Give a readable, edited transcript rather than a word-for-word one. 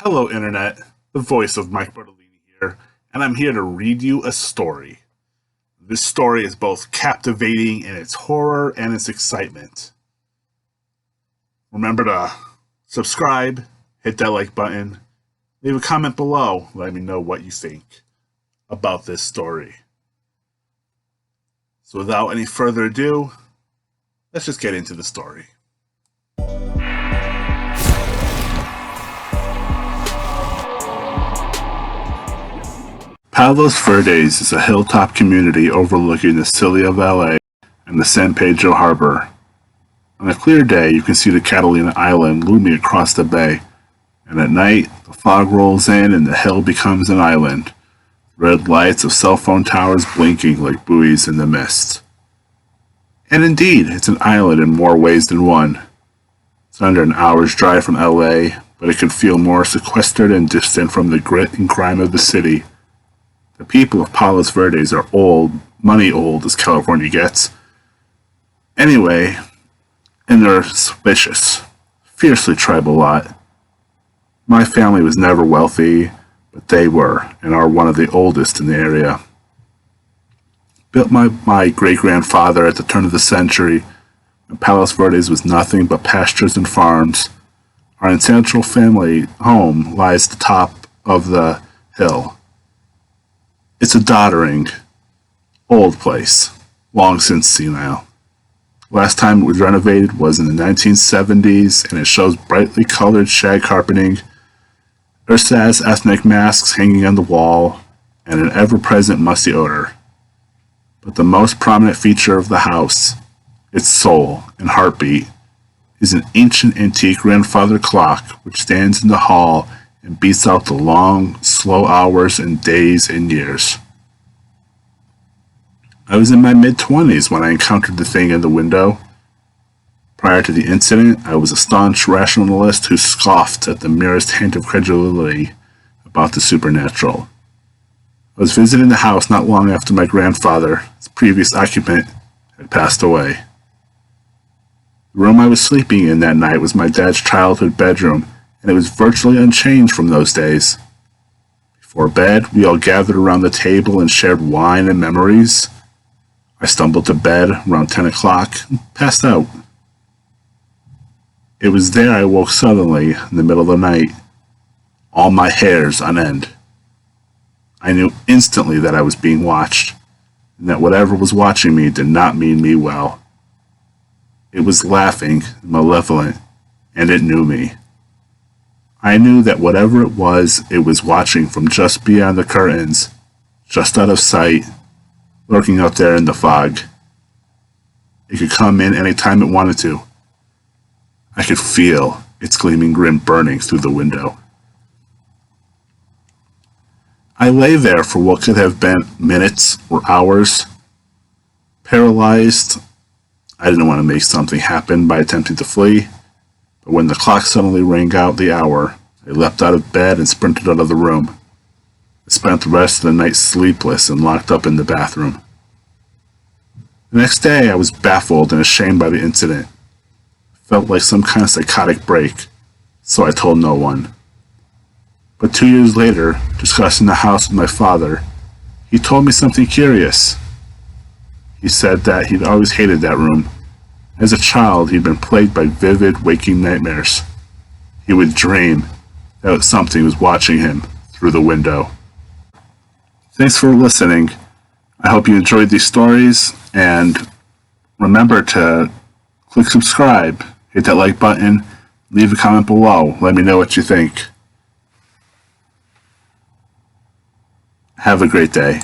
Hello, Internet. The voice of Mike Bertolini here, and I'm here to read you a story. This story is both captivating in its horror and its excitement. Remember to subscribe, hit that like button, leave a comment below, let me know what you think about this story. So without any further ado, let's just get into the story. Palos Verdes is a hilltop community overlooking the city of LA and the San Pedro Harbor. On a clear day, you can see the Catalina Island looming across the bay, and at night, the fog rolls in and the hill becomes an island, red lights of cell phone towers blinking like buoys in the mist. And indeed, it's an island in more ways than one. It's under an hour's drive from LA, but it can feel more sequestered and distant from the grit and grime of the city. The people of Palos Verdes are old, money old as California gets. Anyway, and they're suspicious, fiercely tribal lot. My family was never wealthy, but they were, and are one of the oldest in the area. Built by my great-grandfather at the turn of the century, when Palos Verdes was nothing but pastures and farms. Our ancestral family home lies at the top of the hill. It's a doddering, old place, long since senile. Last time it was renovated was in the 1970s, and it shows brightly colored shag carpeting, Ursas ethnic masks hanging on the wall, and an ever-present musty odor. But the most prominent feature of the house, its soul and heartbeat, is an ancient antique grandfather clock which stands in the hall and beats out the long, slow hours and days and years. I was in my mid-20s when I encountered the thing in the window. Prior to the incident, I was a staunch rationalist who scoffed at the merest hint of credulity about the supernatural. I was visiting the house not long after my grandfather, its previous occupant, had passed away. The room I was sleeping in that night was my dad's childhood bedroom, and it was virtually unchanged from those days. Before bed, we all gathered around the table and shared wine and memories. I stumbled to bed around 10 o'clock and passed out. It was there I woke suddenly in the middle of the night, all my hairs on end. I knew instantly that I was being watched, and that whatever was watching me did not mean me well. It was laughing, malevolent, and it knew me. I knew that whatever it was watching from just beyond the curtains, just out of sight, lurking out there in the fog. It could come in any time it wanted to. I could feel its gleaming grin burning through the window. I lay there for what could have been minutes or hours. Paralyzed, I didn't want to make something happen by attempting to flee. But when the clock suddenly rang out the hour, I leapt out of bed and sprinted out of the room. I spent the rest of the night sleepless and locked up in the bathroom. The next day, I was baffled and ashamed by the incident. It felt like some kind of psychotic break, so I told no one. But 2 years later, discussing the house with my father, he told me something curious. He said that he'd always hated that room. As a child, he'd been plagued by vivid, waking nightmares. He would dream that something was watching him through the window. Thanks for listening. I hope you enjoyed these stories, and remember to click subscribe, hit that like button, leave a comment below. Let me know what you think. Have a great day.